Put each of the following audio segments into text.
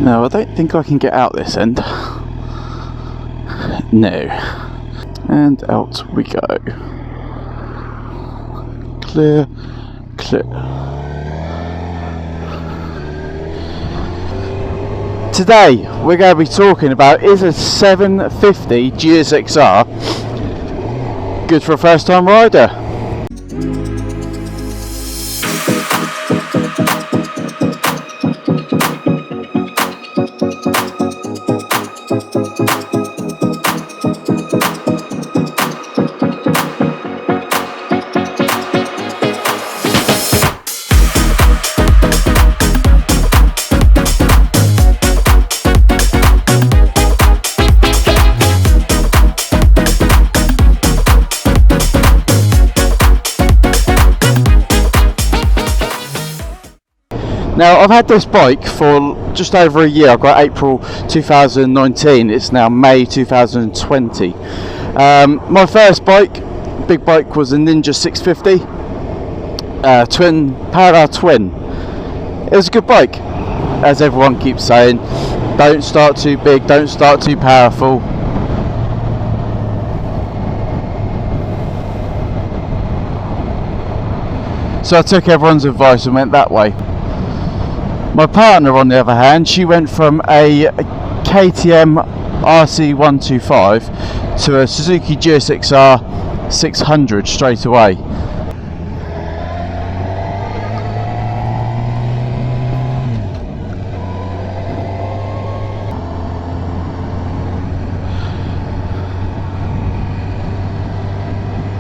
No, I don't think I can get out this end. No. And out we go. Clear, clear. Today we're going to be talking about, is a 750 GSXR good for a first time rider? Now, I've had this bike for just over a year. I've got April 2019, it's now May 2020. My first big bike, was a Ninja 650 parallel twin. It was a good bike, as everyone keeps saying. Don't start too big, don't start too powerful. So I took everyone's advice and went that way. My partner, on the other hand, she went from a KTM RC125 to a Suzuki GSXR 600 straight away.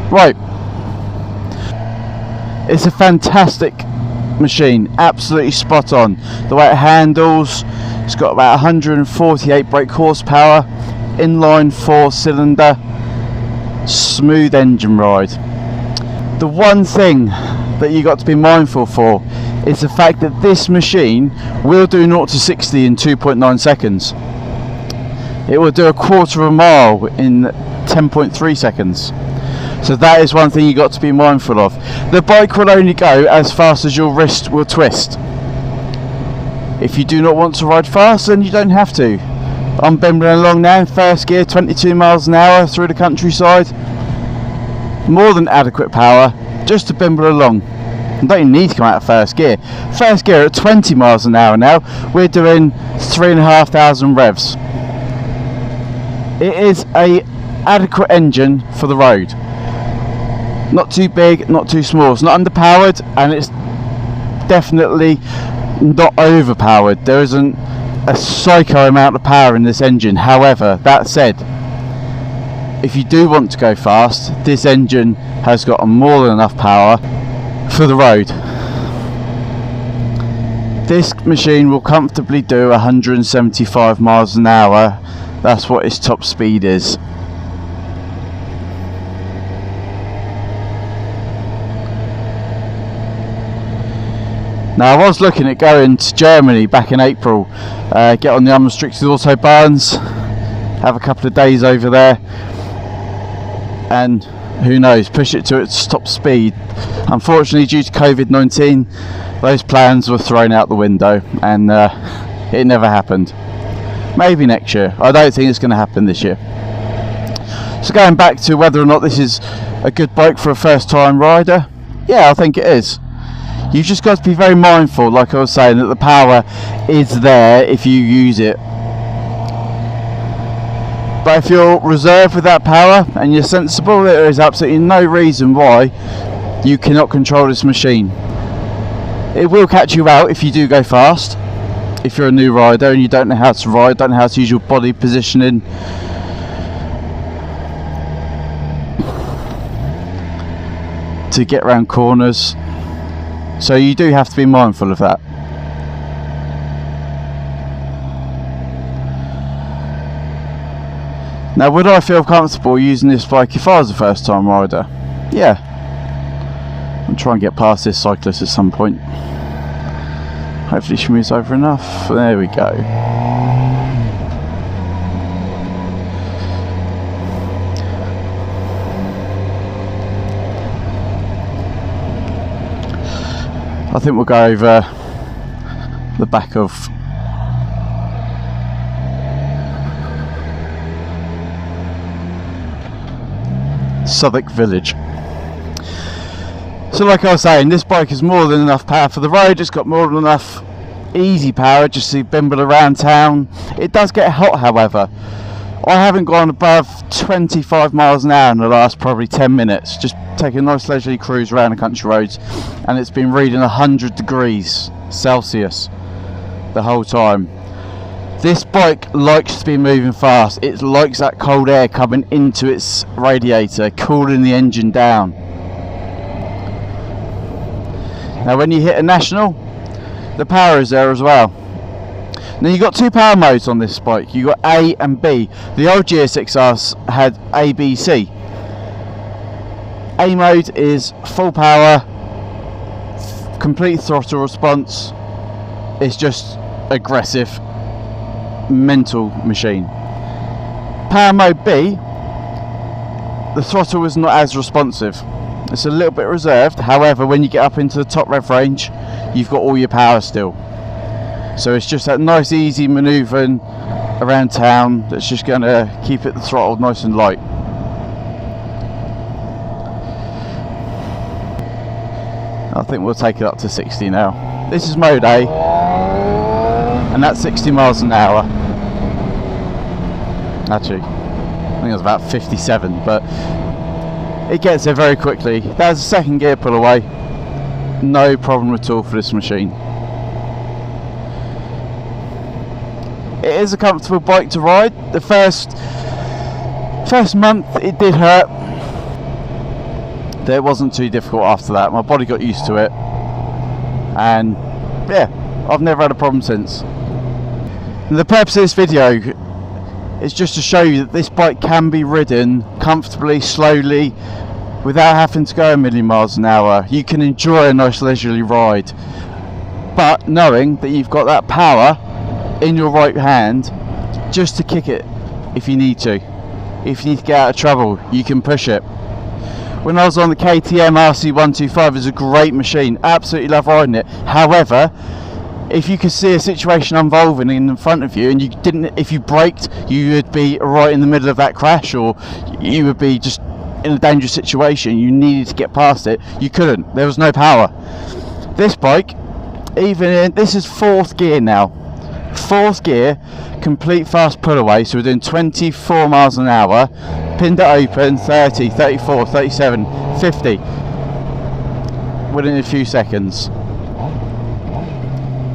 Right, it's a fantastic machine, absolutely spot on. The way it handles, it's got about 148 brake horsepower, inline 4-cylinder, smooth engine ride. The one thing that you got to be mindful for is the fact that this machine will do 0 to 60 in 2.9 seconds. It will do a quarter of a mile in 10.3 seconds. So that is one thing you got to be mindful of. The bike will only go as fast as your wrist will twist. If you do not want to ride fast, then you don't have to. I'm bimbling along now in first gear, 22 miles an hour through the countryside. More than adequate power, just to bimble along. You don't even need to come out of first gear. First gear at 20 miles an hour now, we're doing 3,500 revs. It is an adequate engine for the road. Not too big, not too small. It's not underpowered, and it's definitely not overpowered. There isn't a psycho amount of power in this engine. However, that said, if you do want to go fast, this engine has got more than enough power for the road. This machine will comfortably do 175 miles an hour. That's what its top speed is. Now, I was looking at going to Germany back in April, get on the unrestricted autobahns, have a couple of days over there, and who knows, push it to its top speed. Unfortunately, due to COVID-19, those plans were thrown out the window, and it never happened. Maybe next year. I don't think it's going to happen this year. So going back to whether or not this is a good bike for a first time rider, yeah, I think it is. You've just got to be very mindful, like I was saying, that the power is there if you use it. But if you're reserved with that power and you're sensible, there is absolutely no reason why you cannot control this machine. It will catch you out if you do go fast. If you're a new rider and you don't know how to ride, don't know how to use your body positioning. To get around corners. So you do have to be mindful of that. Now, would I feel comfortable using this bike if I was a first time rider? Yeah. I'll try and get past this cyclist at some point. Hopefully she moves over enough. There we go. I think we'll go over the back of Southwark Village. So like I was saying, this bike has more than enough power for the road. It's got more than enough easy power just to bimble around town. It does get hot, however. I haven't gone above 25 miles an hour in the last probably 10 minutes, just taking a nice leisurely cruise around the country roads, and it's been reading 100 degrees Celsius the whole time. This bike likes to be moving fast. It likes that cold air coming into its radiator, cooling the engine down. Now when you hit a national, the power is there as well. Now you've got two power modes on this bike. You've got A and B. The old GSXR had A, B, C. A mode is full power, complete throttle response. It's just aggressive, mental machine. Power mode B, the throttle is not as responsive. It's a little bit reserved. However, when you get up into the top rev range, you've got all your power still. So it's just that nice easy manoeuvring around town that's just going to keep it the throttle nice and light. I think we'll take it up to 60 now. This is mode A, and that's 60 miles an hour. Actually, I think it's about 57, but it gets there very quickly. That's a second gear pull away. No problem at all for this machine. It is a comfortable bike to ride. The first month it did hurt. It wasn't too difficult after that. My body got used to it, and yeah, I've never had a problem since. And the purpose of this video is just to show you that this bike can be ridden comfortably, slowly, without having to go a million miles an hour. You can enjoy a nice leisurely ride, but knowing that you've got that power in your right hand just to kick it if you need to. If you need to get out of trouble, you can push it. When I was on the KTM RC125, it's a great machine, absolutely love riding it. However, if you could see a situation unfolding in front of you and you didn't, if you braked, you would be right in the middle of that crash, or you would be just in a dangerous situation. You needed to get past it, you couldn't, there was no power. This bike, this is fourth gear now. Fourth gear, complete fast pull away, so we're doing 24 miles an hour, pinned it open, 30, 34, 37, 50 within a few seconds.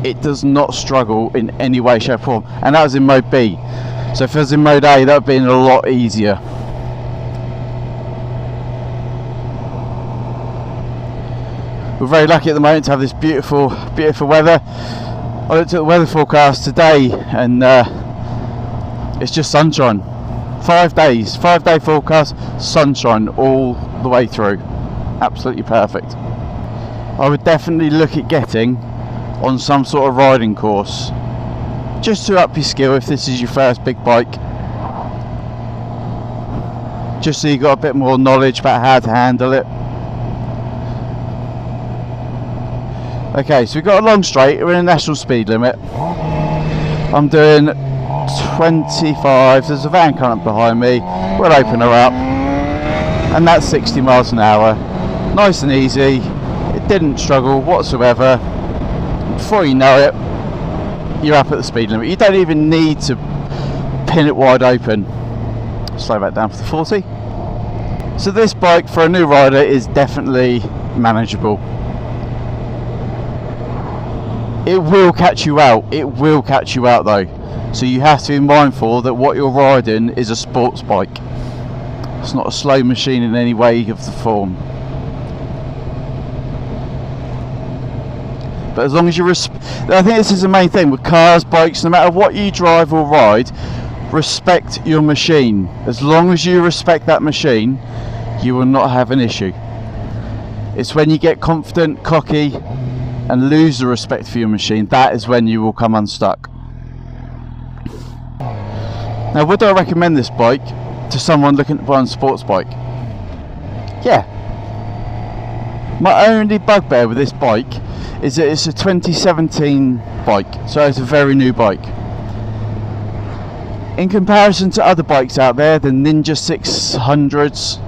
It does not struggle in any way, shape or form, and that was in mode B. So if it was in mode A, that would have been a lot easier. We're very lucky at the moment to have this beautiful weather. I looked at the weather forecast today, and it's just sunshine. 5 days, 5-day forecast, sunshine all the way through. Absolutely perfect. I would definitely look at getting on some sort of riding course, just to up your skill if this is your first big bike. Just so you got a bit more knowledge about how to handle it. Okay, so we've got a long straight, we're in a national speed limit. I'm doing 25, there's a van coming up behind me, we'll open her up, and that's 60 miles an hour. Nice and easy, it didn't struggle whatsoever. Before you know it, you're up at the speed limit. You don't even need to pin it wide open. Slow back down for the 40. So this bike for a new rider is definitely manageable. It will catch you out. It will catch you out though. So you have to be mindful that what you're riding is a sports bike. It's not a slow machine in any way of the form. But as long as you I think this is the main thing with cars, bikes, no matter what you drive or ride, respect your machine. As long as you respect that machine, you will not have an issue. It's when you get confident, cocky, and lose the respect for your machine, that is when you will come unstuck. Now, would I recommend this bike to someone looking to buy a sports bike? Yeah. My only bugbear with this bike is that it's a 2017 bike, so it's a very new bike. In comparison to other bikes out there, the Ninja 600s,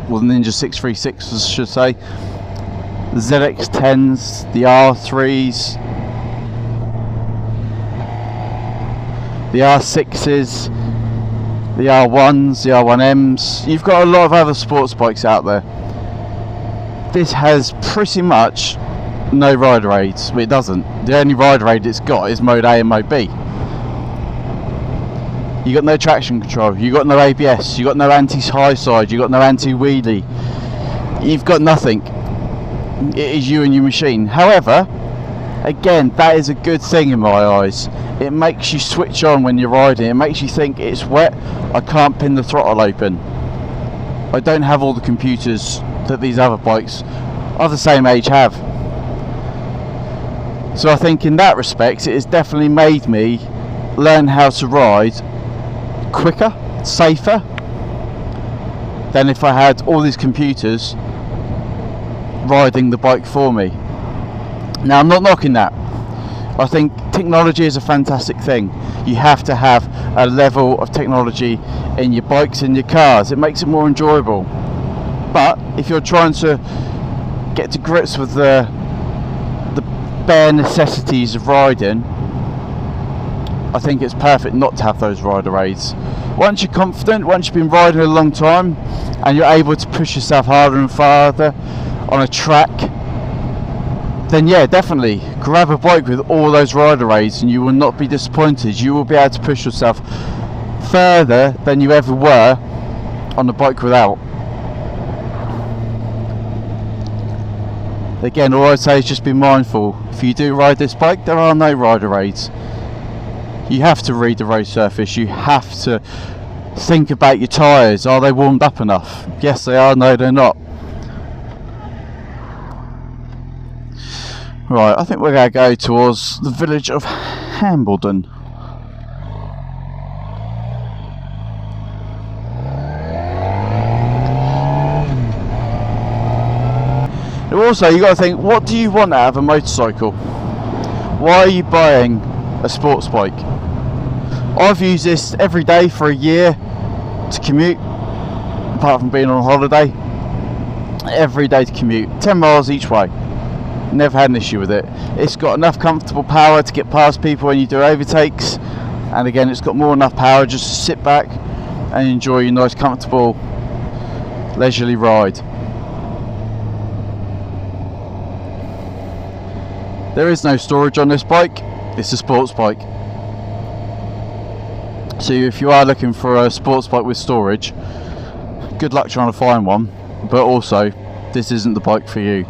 well, the Ninja 636 I should say, the ZX10s, the R3s, the R6s, the R1s, the R1Ms. You've got a lot of other sports bikes out there. This has pretty much no rider aids. Well, it doesn't. The only rider aid it's got is mode A and mode B. You got no traction control, you got no ABS, you got no anti-high side, you got no anti-wheelie. You've got nothing. It is you and your machine. However, again, that is a good thing in my eyes. It makes you switch on when you're riding. It makes you think, it's wet, I can't pin the throttle open. I don't have all the computers that these other bikes of the same age have. So I think in that respect, it has definitely made me learn how to ride quicker, safer than if I had all these computers riding the bike for me. Now, I'm not knocking that. I think technology is a fantastic thing. You have to have a level of technology in your bikes and your cars. It makes it more enjoyable. But if you're trying to get to grips with the bare necessities of riding, I think it's perfect not to have those rider aids. Once you're confident, once you've been riding a long time and you're able to push yourself harder and farther on a track, then yeah, definitely grab a bike with all those rider aids and you will not be disappointed. You will be able to push yourself further than you ever were on a bike without. Again, all I'd say is just be mindful. If you do ride this bike, there are no rider aids. You have to read the road surface. You have to think about your tyres. Are they warmed up enough? Yes, they are. No, they're not. Right, I think we're going to go towards the village of Hambledon. Also, you got to think, what do you want out of a motorcycle? Why are you buying a sports bike? I've used this every day for a year to commute, apart from being on holiday. Every day to commute, 10 miles each way. Never had an issue with it. It's got enough comfortable power to get past people when you do overtakes, and again, it's got more than enough power just to sit back and enjoy your nice comfortable leisurely ride. There is no storage on this bike. It's a sports bike. So if you are looking for a sports bike with storage, good luck trying to find one, but also this isn't the bike for you.